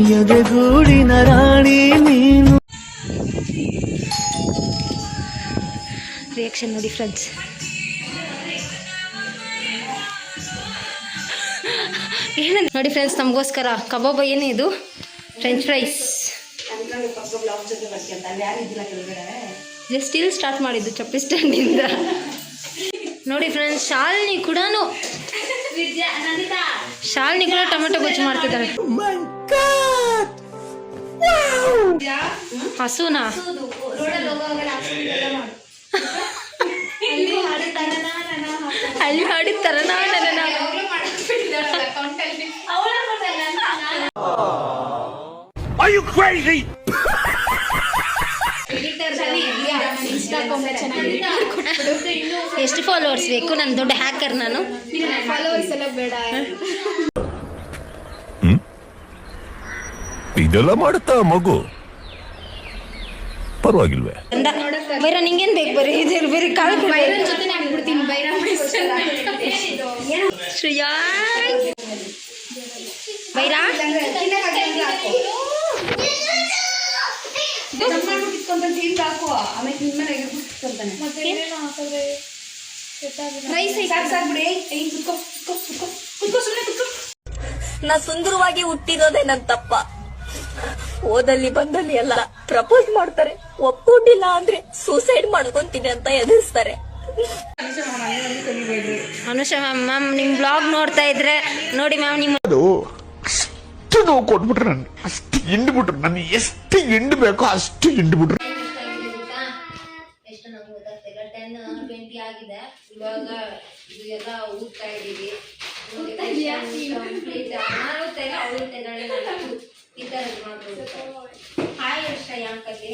ಎದೆಗೂಡಿನ ರಾಣಿ ನೀನು. ರಿಯಾಕ್ಷನ್ ನೋಡಿ ಫ್ರೆಂಡ್ಸ್. ಏನು ನೋಡಿ ಫ್ರೆಂಡ್ಸ್, ನಮಗೋಸ್ಕರ ಕಬಾಬ್. ಏನೇ ಇದು? French fries. ಜಸ್ಟ್ ಇಲ್ಲಿ ಸ್ಟಾರ್ಟ್ ಮಾಡಿದ್ದು ಚಪ್ಪಲಿ ಸ್ಟ್ಯಾಂಡಿಂದ. ನೋಡಿ ಫ್ರೆಂಡ್ಸ್, ಶಾಲಿನಿ ಕೂಡ ಟೊಮೆಟೊ ಗೊಜ್ಜು ಮಾಡ್ತಿದ್ದಾರೆ. ಹಸುನಾ? ಹಳ್ಳಿ ಹಾಡಿ ತರನ. ಎಷ್ಟು ಫಾಲೋವರ್ಸ್ ಬೇಕು? ನಾನು ದೊಡ್ಡ ಹ್ಯಾಕರ್. ನಾನು ಫಾಲೋವರ್ಸ್ ಎಲ್ಲ ಬೇಡ. ಇದೆಲ್ಲ ಮಾಡುತ್ತಾ ಮಗು? ಪರವಾಗಿಲ್ವೇ? ಬೈರ ನಿಂಗೇನ್ ಬೇಕು? ಬರೀ ಇದು ಬೇರೆ ಕಾಳು ಬೈರನ್ ಜೊತೆ ಆಗ್ಬಿಡ್ತೀನಿ. ಬೈರ ಶ್ರೇಯಾ ಬೈರಾ ನಾ ಸುಂದರವಾಗಿ ಹುಟ್ಟಿರೋದೇ ನನ್ ತಪ್ಪ. ಓದಲ್ಲಿ ಬಂದಲ್ಲಿ ಎಲ್ಲ ಪ್ರಪೋಸ್ ಮಾಡ್ತಾರೆ, ಒಪ್ಕೊಂಡಿಲ್ಲ ಅಂದ್ರೆ ಸೂಸೈಡ್ ಮಾಡ್ಕೊಂತೀನಿ ಅಂತ ಎದುರಿಸ್ತಾರೆ. ಅನುಷಾ ಮ್ಯಾಮ್ ನಿಮ್ ಬ್ಲಾಗ್ ನೋಡ್ತಾ ಇದ್ರೆ ನೋಡಿ ಮ್ಯಾಮ್, ನಿಮ್ಮ ಅಷ್ಟು ನೋವು ಕೊಟ್ಬಿಟ್ರು, ನನ್ ಅಷ್ಟು ಹಿಂಡ್ಬಿಟ್ರು, ನನ್ ಎಷ್ಟು ಹಿಂಡ್ ಬೇಕೋ ಅಷ್ಟು ಹಿಂಡ್ಬಿಟ್ರು. ಎಷ್ಟು ನಮ್ಗೆ ಗೊತ್ತಾಗ್ತಿಲ್ಲ. 10-20 ಆಗಿದೆ ಇವಾಗ. ಇದು ಎಲ್ಲ ಊದ್ತಾ ಇದೀವಿ. ಈ ತರ ಮಾಡ್ಬೋದು. ಹಾಯ್ ಶ್ರೇಯಾ ಅಂಕಲ್ಗೆ.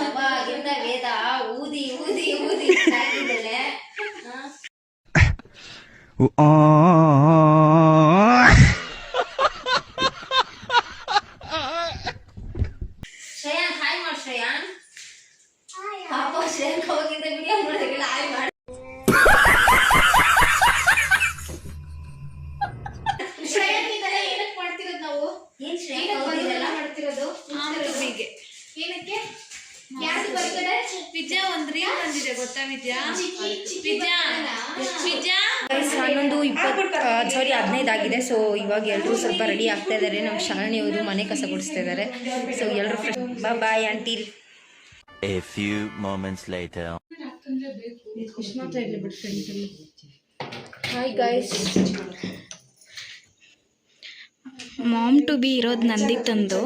ಅವಾಗಿಂದ ವೇದ ಊದಿ ಊದಿ ಊದಿ ಸಾಕಿದ್ದಾಳೆ. ಶ್ರೇಯಾನ್ ಹಾಯ್ ಮಾಡು. ಶ್ರೇಯಾನ್ ಪಾಪ ಶ್ರೇಯಾನ್ ಹೋಗಿದ್ದ ವಿಡಿಯೋ ಮಾಡೋದಕ್ಕೆಲ್ಲ ಹಾಯ್ ಮಾಡಿ. ಶ್ರೇಯನ್ ಇದೆಲ್ಲ ಏನಕ್ಕೆ ಮಾಡ್ತಿರೋದು ನಾವು? ಏನ್ ಶ್ರೇಯಾನ್ ಮಾಡ್ತಿರೋದು? ಏನಕ್ಕೆ? ಯಾರು ಬರ್ತಾರೆ? ವಿದ್ಯಾ ಒಂದ್ ರೀಲ್ ಬಂದಿದೆ ಗೊತ್ತಾ? ವಿದ್ಯಾ 15 ಆಗಿದೆ. ಸೊ ಇವಾಗ ಎಲ್ಲರೂ ಸ್ವಲ್ಪ ರೆಡಿ ಆಗ್ತಾ ಇದ್ದಾರೆ. ನಮ್ಮ ಶಾಲಿನಿ ಅವರು ಮನೆ ಕಸ ಗುಡಿಸ್ತಾ ಇದ್ದಾರೆ. ಸೊ ಎಲ್ಲರೂ bye aunty. A few moments later. Hi guys. Mom to be ಇರೋದು ನಂದಿತ್ತಂದು,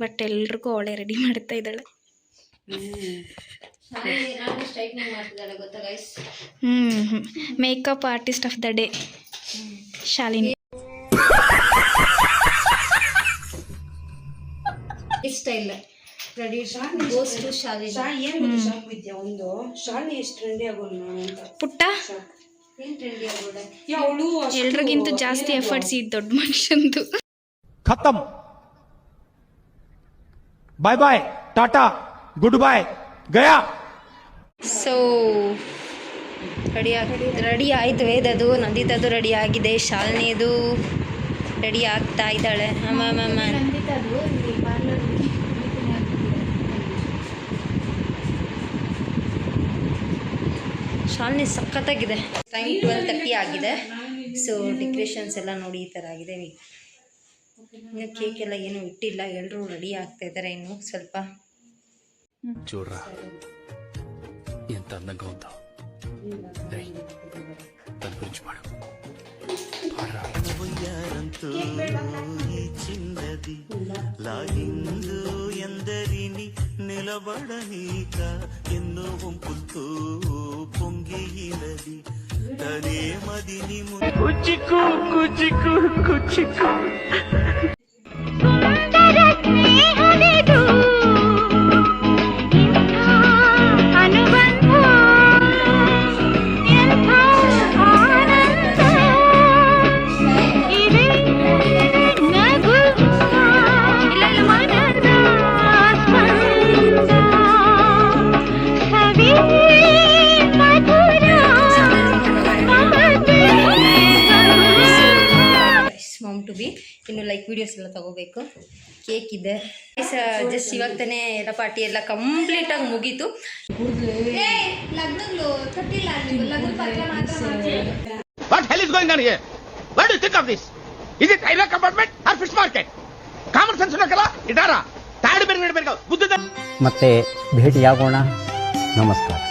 ಬಟ್ ಎಲ್ರಿಗೂ ಅವಳೆ ರೆಡಿ ಮಾಡ್ತಾ ಇದ್ದಾಳೆ. Makeup artist of the day Shalini. Style ready goes to Shalini. ಪುಟ್ಟ ಎಲ್ರಿಗಿಂತ ಜಾಸ್ತಿ ಎಫರ್ಟ್ಸ್ ಈ ದೊಡ್ಡ ಮನುಷ್ಯಂದು. ಖತಮ್. ಬಾಯ್ ಬಾಯ್, ಟಾಟಾ, ಗುಡ್ ಬಾಯ್, ಗಯಾ. ಸೊ ರೆಡಿ ಆಯ್ತು. ವೇದದು ನಂದಿತದು ರೆಡಿ ಆಗಿದೆ. ಶಾಲಿನಿದು ರೆಡಿ ಆಗ್ತಾ ಇದ್ದಾಳೆ. ಶಾಲಿನಿ ಸಖತ್ತಾಗಿದೆ. ಟೈಮ್ 12:30 ಆಗಿದೆ. ಸೊ ಡೆಕೋರೇಷನ್ಸ್ ಎಲ್ಲ ನೋಡಿ ಈ ಥರ ಆಗಿದೆ. ಇನ್ನು ಕೇಕ್ ಎಲ್ಲ ಏನೂ ಇಟ್ಟಿಲ್ಲ. ಎಲ್ಲರೂ ರೆಡಿ ಆಗ್ತಾ ಇದ್ದಾರೆ. ಇನ್ನು ಸ್ವಲ್ಪ చూడరా ఎంత అందంగా ఉందో. దాని గురించి పాడు. చిన్నది లాగిందు ఎందరిని నిలబడనీక ఎన్నో వంపులతో పొంగినది తనే మదిని కుచికు కుచికు కుచికు. To be. ಇನ್ನು ಲೈಕ್ ವೀಡಿಯೋಸ್ ಎಲ್ಲ ತೊಗೋಬೇಕು. ಕೇಕ್ ಇದೆ. ಜಸ್ಟ್ ಇವಾಗ ತಾನೇ ಎಲ್ಲ ಪಾರ್ಟಿ ಎಲ್ಲ ಕಂಪ್ಲೀಟಾಗಿ ಮುಗೀತು. ಲಗ್ನಗಳು ಕಟ್ಟಿಲ್ಲ, ಲಗ್ನ ಪತ್ರ ಮಾತ್ರ ಮಾಡ್ತೀವಿ. What hell is going on here? What do you think of this? Is it railway compartment or fish market? Common sense ಉನ್ನಕಲ್ಲ ಇದಾರ ತಾಡಿ ಬೇರೆ ಬುದ್ಧದ ಮತ್ತೆ ಭೇಟಿಯಾಗೋಣ. ನಮಸ್ಕಾರ.